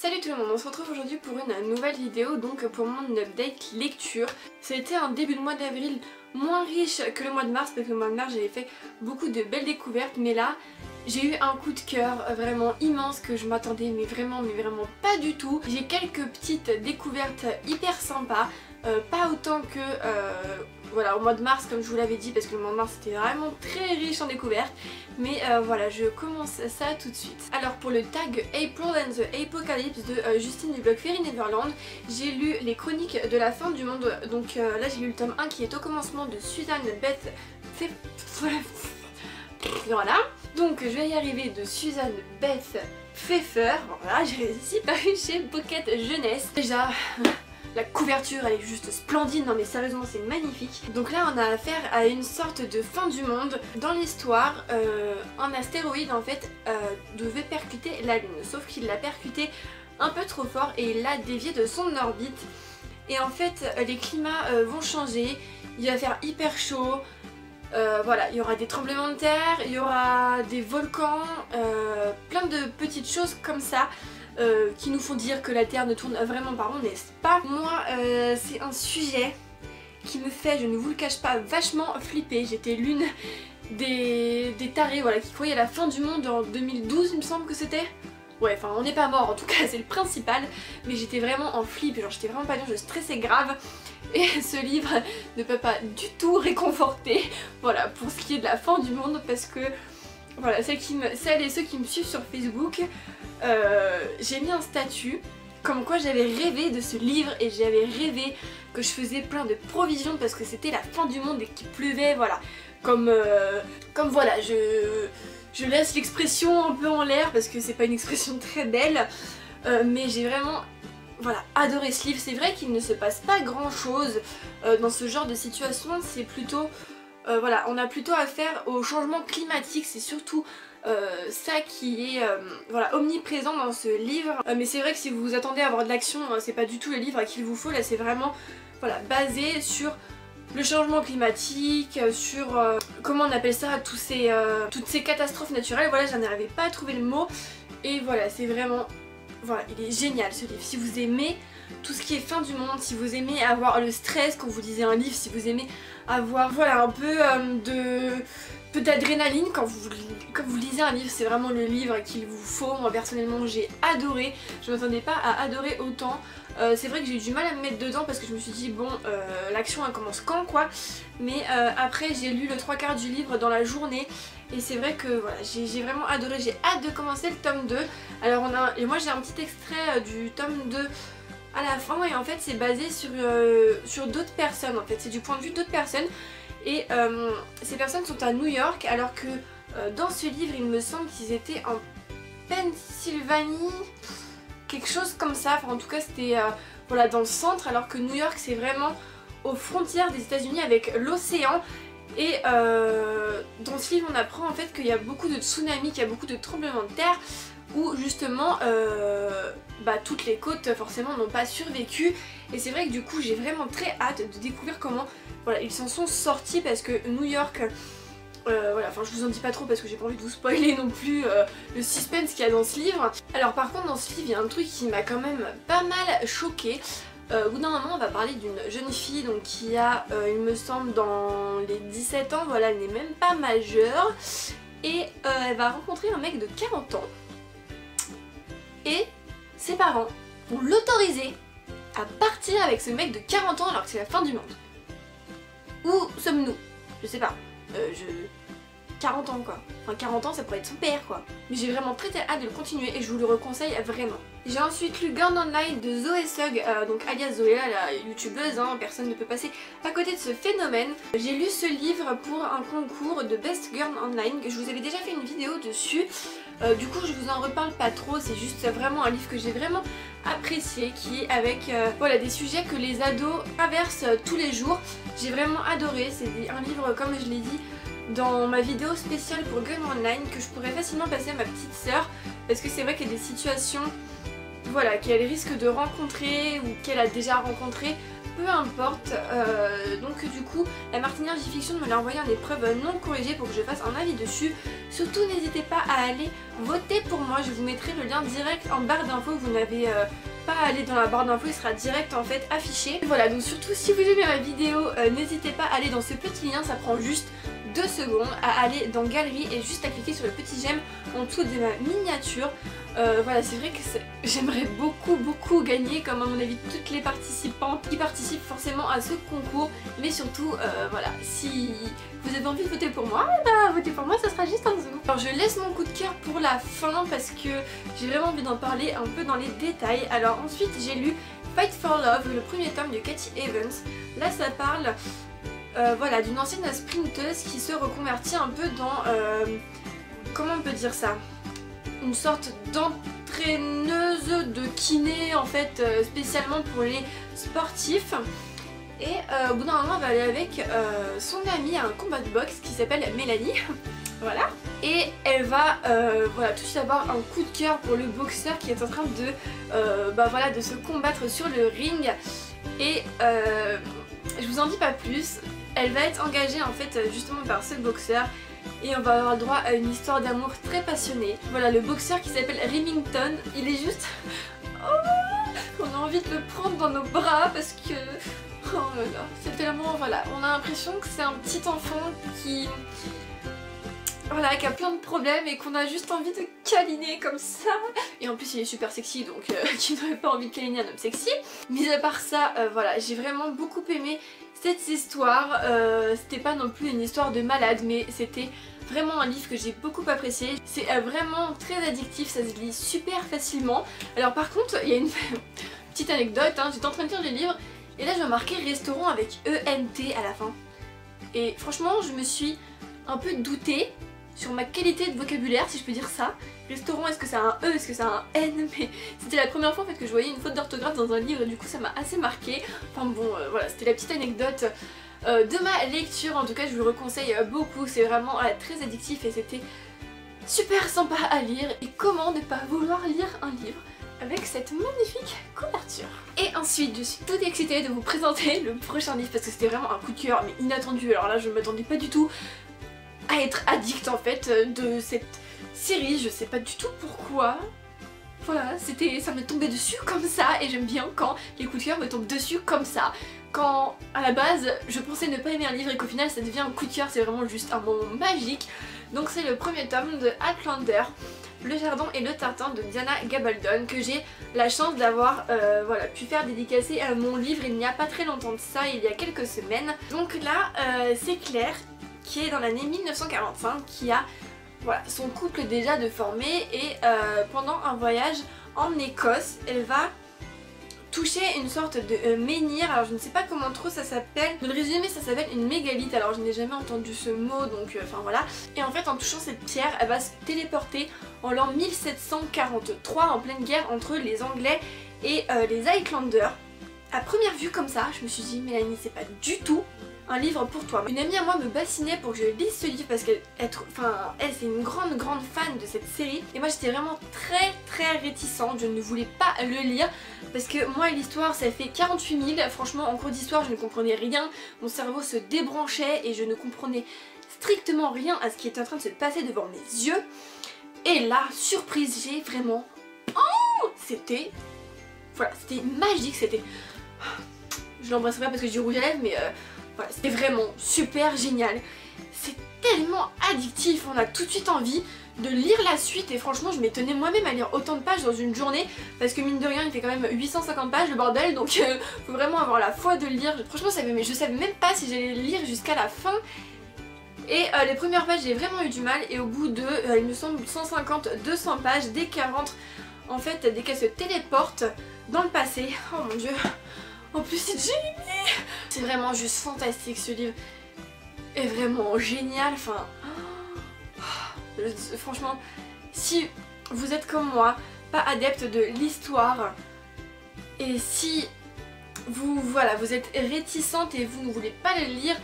Salut tout le monde, on se retrouve aujourd'hui pour une nouvelle vidéo, donc pour mon update lecture. Ça a été un début de mois d'avril moins riche que le mois de mars, parce que le mois de mars j'avais fait beaucoup de belles découvertes, mais là j'ai eu un coup de cœur vraiment immense que je m'attendais mais vraiment pas du tout. J'ai quelques petites découvertes hyper sympas, pas autant que voilà, au mois de mars comme je vous l'avais dit, parce que le mois de mars c'était vraiment très riche en découvertes. Mais voilà, je commence ça tout de suite. Alors pour le tag April and the Apocalypse de Justine du blog Fairy Neverland, j'ai lu les chroniques de la fin du monde. Donc là j'ai lu le tome 1 qui est au commencement de Suzanne Beth voilà. Donc je vais y arriver, de Suzanne Beth Pfeffer. Voilà, j'ai réussi, paru chez Pocket Jeunesse. Déjà la couverture elle est juste splendide, non mais sérieusement c'est magnifique. Donc là on a affaire à une sorte de fin du monde. Dans l'histoire, un astéroïde en fait devait percuter la Lune, sauf qu'il l'a percuté un peu trop fort et il l'a dévié de son orbite. Et en fait les climats vont changer, il va faire hyper chaud, voilà, il y aura des tremblements de terre, il y aura des volcans, plein de petites choses comme ça. Qui nous font dire que la Terre ne tourne vraiment pas rond, n'est-ce pas? Moi, c'est un sujet qui me fait, je ne vous le cache pas, vachement flipper. J'étais l'une des tarés, voilà, qui croyaient à la fin du monde en 2012, il me semble que c'était. Ouais, enfin on n'est pas mort en tout cas, c'est le principal. Mais j'étais vraiment en flip, genre j'étais vraiment pas bien, je stressais grave. Et ce livre ne peut pas du tout réconforter, voilà, pour ce qui est de la fin du monde, parce que voilà, celles et ceux qui me suivent sur Facebook, j'ai mis un statut comme quoi j'avais rêvé de ce livre et j'avais rêvé que je faisais plein de provisions parce que c'était la fin du monde et qu'il pleuvait, voilà. Comme voilà, je laisse l'expression un peu en l'air parce que c'est pas une expression très belle, mais j'ai vraiment voilà, adoré ce livre. C'est vrai qu'il ne se passe pas grand chose dans ce genre de situation, c'est plutôt voilà, on a plutôt affaire au changement climatique, c'est surtout ça qui est voilà, omniprésent dans ce livre. Mais c'est vrai que si vous vous attendez à avoir de l'action, c'est pas du tout le livre qu'il vous faut. Là c'est vraiment voilà, basé sur le changement climatique, sur comment on appelle ça, toutes ces catastrophes naturelles. Voilà, j'en arrivais pas à trouver le mot. Et voilà, c'est vraiment, voilà, il est génial ce livre. Si vous aimez tout ce qui est fin du monde, si vous aimez avoir le stress quand vous lisez un livre, si vous aimez avoir voilà, un peu d'adrénaline quand vous lisez un livre, c'est vraiment le livre qu'il vous faut. Moi personnellement j'ai adoré, je ne m'attendais pas à adorer autant. C'est vrai que j'ai eu du mal à me mettre dedans parce que je me suis dit bon, l'action elle commence quand quoi. Mais après j'ai lu le 3/4 du livre dans la journée. Et c'est vrai que voilà, j'ai vraiment adoré, j'ai hâte de commencer le tome 2. Alors et moi j'ai un petit extrait du tome 2 à la fin, et en fait c'est basé sur d'autres personnes, en fait c'est du point de vue d'autres personnes. Et ces personnes sont à New York, alors que dans ce livre il me semble qu'ils étaient en Pennsylvanie, quelque chose comme ça. Enfin en tout cas c'était voilà, dans le centre, alors que New York c'est vraiment aux frontières des États-Unis avec l'océan. Et dans ce livre on apprend en fait qu'il y a beaucoup de tsunamis, qu'il y a beaucoup de tremblements de terre, où justement toutes les côtes forcément n'ont pas survécu. Et c'est vrai que du coup j'ai vraiment très hâte de découvrir comment voilà, ils s'en sont sortis, parce que New York, voilà, enfin je vous en dis pas trop parce que j'ai pas envie de vous spoiler non plus le suspense qu'il y a dans ce livre. Alors par contre dans ce livre il y a un truc qui m'a quand même pas mal choquée. Au bout d'un moment on va parler d'une jeune fille donc, qui a il me semble dans les 17 ans, voilà, elle n'est même pas majeure. Et elle va rencontrer un mec de 40 ans. Et ses parents vont l'autoriser à partir avec ce mec de 40 ans alors que c'est la fin du monde. Où sommes-nous? Je sais pas. 40 ans quoi. Enfin 40 ans ça pourrait être son père quoi. Mais j'ai vraiment très hâte de le continuer et je vous le reconseille vraiment. J'ai ensuite lu Girl Online de Zoé Sugg, donc alias Zoé, la youtubeuse, hein, personne ne peut passer à côté de ce phénomène. J'ai lu ce livre pour un concours de Best Girl Online, que je vous avais déjà fait une vidéo dessus. Du coup je vous en reparle pas trop, c'est juste vraiment un livre que j'ai vraiment apprécié, qui est avec voilà, des sujets que les ados traversent tous les jours. J'ai vraiment adoré, c'est un livre comme je l'ai dit dans ma vidéo spéciale pour Girl Online, que je pourrais facilement passer à ma petite sœur, parce que c'est vrai qu'il y a des situations voilà, qu'elle risque de rencontrer ou qu'elle a déjà rencontrées peu importe. Donc du coup, la Martinière J-Fiction me l'a envoyé en épreuve non corrigée pour que je fasse un avis dessus. Surtout n'hésitez pas à aller voter pour moi, je vous mettrai le lien direct en barre d'infos. Vous n'avez pas à aller dans la barre d'infos, il sera direct en fait affiché. Voilà, donc surtout si vous aimez ma vidéo, n'hésitez pas à aller dans ce petit lien, ça prend juste 2 secondes, à aller dans galerie et juste à cliquer sur le petit j'aime en dessous de ma miniature. Voilà, c'est vrai que j'aimerais beaucoup gagner, comme à mon avis toutes les participantes qui participent forcément à ce concours. Mais surtout, voilà, si vous avez envie de voter pour moi, bah votez pour moi, ça sera juste en dessous. Alors je laisse mon coup de cœur pour la fin parce que j'ai vraiment envie d'en parler un peu dans les détails. Alors ensuite j'ai lu Fight for Love, le premier tome de Katie Evans. Là ça parle voilà, d'une ancienne sprinteuse qui se reconvertit un peu dans... comment on peut dire ça, une sorte d'entraîneuse de kiné en fait, spécialement pour les sportifs. Et au bout d'un moment elle va aller avec son amie à un combat de boxe qui s'appelle Mélanie. Voilà. Et elle va voilà, tout de suite avoir un coup de cœur pour le boxeur qui est en train de, voilà, de se combattre sur le ring. Et je vous en dis pas plus. Elle va être engagée en fait justement par ce boxeur et on va avoir le droit à une histoire d'amour très passionnée. Voilà, le boxeur qui s'appelle Remington, il est juste... Oh, on a envie de le prendre dans nos bras parce que... Oh là là, c'est tellement... Voilà, on a l'impression que c'est un petit enfant qui... Voilà, qui a plein de problèmes et qu'on a juste envie de câliner comme ça. Et en plus il est super sexy, donc qui n'aurait pas envie de câliner un homme sexy. Mis à part ça, voilà, j'ai vraiment beaucoup aimé cette histoire. C'était pas non plus une histoire de malade, mais c'était vraiment un livre que j'ai beaucoup apprécié. C'est vraiment très addictif, ça se lit super facilement. Alors par contre, il y a une petite anecdote, hein, j'étais en train de lire le livre et là je marquais restaurant avec ENT à la fin. Et franchement, je me suis un peu doutée sur ma qualité de vocabulaire, si je peux dire ça. Restaurant, est-ce que c'est un E, est-ce que c'est un N? Mais c'était la première fois en fait que je voyais une faute d'orthographe dans un livre et du coup ça m'a assez marqué. Enfin bon, voilà, c'était la petite anecdote de ma lecture. En tout cas, je vous le conseille beaucoup, c'est vraiment très addictif et c'était super sympa à lire. Et comment ne pas vouloir lire un livre avec cette magnifique couverture. Et ensuite, je suis toute excitée de vous présenter le prochain livre parce que c'était vraiment un coup de cœur mais inattendu. Alors là, je ne m'attendais pas du tout à être addict en fait de cette série, je sais pas du tout pourquoi. Voilà, ça m'est tombé dessus comme ça et j'aime bien quand les coups de cœur me tombent dessus comme ça. Quand à la base je pensais ne pas aimer un livre et qu'au final ça devient un coup de cœur, c'est vraiment juste un moment magique. Donc c'est le premier tome de Outlander, Le Jardin et le Tartin de Diana Gabaldon, que j'ai la chance d'avoir voilà, pu faire dédicacer à mon livre il n'y a pas très longtemps de ça, il y a quelques semaines. Donc là c'est Claire qui est dans l'année 1945, qui a voilà, son couple déjà de formé et pendant un voyage en Écosse, elle va toucher une sorte de menhir. Alors je ne sais pas comment trop ça s'appelle. Dans le résumé ça s'appelle une mégalithe, alors je n'ai jamais entendu ce mot donc enfin voilà. Et en fait en touchant cette pierre, elle va se téléporter en l'an 1743 en pleine guerre entre les Anglais et les Highlanders. À première vue comme ça, je me suis dit Mélanie, c'est pas du tout un livre pour toi. Une amie à moi me bassinait pour que je lise ce livre parce qu'elle c'est une grande fan de cette série et moi j'étais vraiment très réticente, je ne voulais pas le lire parce que moi l'histoire ça fait 48 000, franchement en cours d'histoire je ne comprenais rien, mon cerveau se débranchait et je ne comprenais strictement rien à ce qui était en train de se passer devant mes yeux. Et là, surprise, j'ai vraiment... Oh, c'était... Voilà, c'était magique, c'était... Je l'embrasserai pas parce que j'ai du rouge à lèvres mais... Voilà, c'était vraiment super génial. C'est tellement addictif, on a tout de suite envie de lire la suite et franchement je m'étonnais moi-même à lire autant de pages dans une journée parce que mine de rien il fait quand même 850 pages le bordel, donc faut vraiment avoir la foi de le lire. Franchement je savais même pas si j'allais le lire jusqu'à la fin et les premières pages j'ai vraiment eu du mal et au bout de il me semble 150-200 pages, dès qu'elle rentre en fait, dès qu'elle se téléporte dans le passé, oh mon dieu, en plus c'est Jamie. C'est vraiment juste fantastique, ce livre est vraiment génial, enfin... franchement, si vous êtes comme moi, pas adepte de l'histoire, et si vous, voilà, vous êtes réticente et vous ne voulez pas le lire,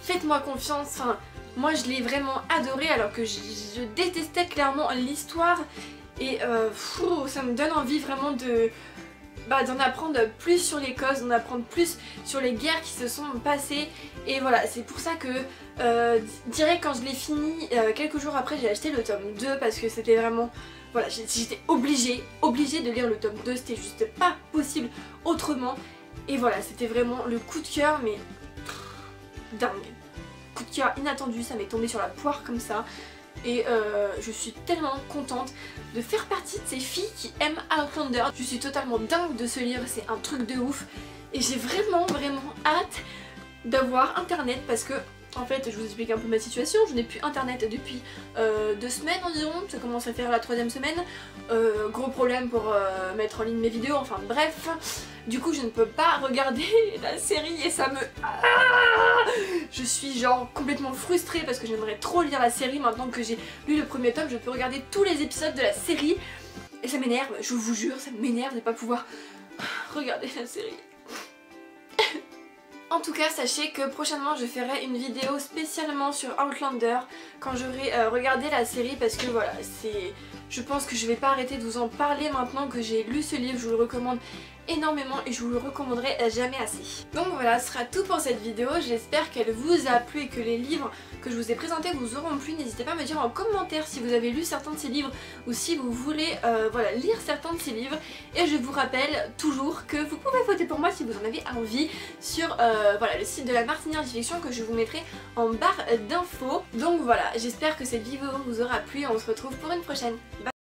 faites-moi confiance, enfin, moi je l'ai vraiment adoré alors que je détestais clairement l'histoire, et ça me donne envie vraiment de d'en apprendre plus sur les causes, d'en apprendre plus sur les guerres qui se sont passées. Et voilà, c'est pour ça que direct quand je l'ai fini, quelques jours après j'ai acheté le tome 2 parce que c'était vraiment... Voilà, j'étais obligée de lire le tome 2, c'était juste pas possible autrement. Et voilà, c'était vraiment le coup de cœur, mais dingue. Coup de cœur inattendu, ça m'est tombé sur la poire comme ça. Et je suis tellement contente de faire partie de ces filles qui aiment Outlander. Je suis totalement dingue de ce livre, c'est un truc de ouf. Et j'ai vraiment hâte d'avoir internet parce que en fait je vous explique un peu ma situation, je n'ai plus internet depuis 2 semaines environ, ça commence à faire la 3e semaine, gros problème pour mettre en ligne mes vidéos, enfin bref, du coup je ne peux pas regarder la série et ça me... Je suis genre complètement frustrée parce que j'aimerais trop lire la série. Maintenant que j'ai lu le premier tome, je peux regarder tous les épisodes de la série et ça m'énerve, je vous jure, ça m'énerve de ne pas pouvoir regarder la série. En tout cas, sachez que prochainement je ferai une vidéo spécialement sur Outlander quand j'aurai regardé la série parce que voilà, je pense que je vais pas arrêter de vous en parler maintenant que j'ai lu ce livre, je vous le recommande énormément et je vous le recommanderai jamais assez. Donc voilà, ce sera tout pour cette vidéo, j'espère qu'elle vous a plu et que les livres que je vous ai présentés vous auront plu. N'hésitez pas à me dire en commentaire si vous avez lu certains de ces livres ou si vous voulez voilà, lire certains de ces livres. Et je vous rappelle toujours que vous pouvez voter pour moi si vous en avez envie sur voilà, le site de la Martinière Fiction que je vous mettrai en barre d'infos. Donc voilà, j'espère que cette vidéo vous aura plu et on se retrouve pour une prochaine.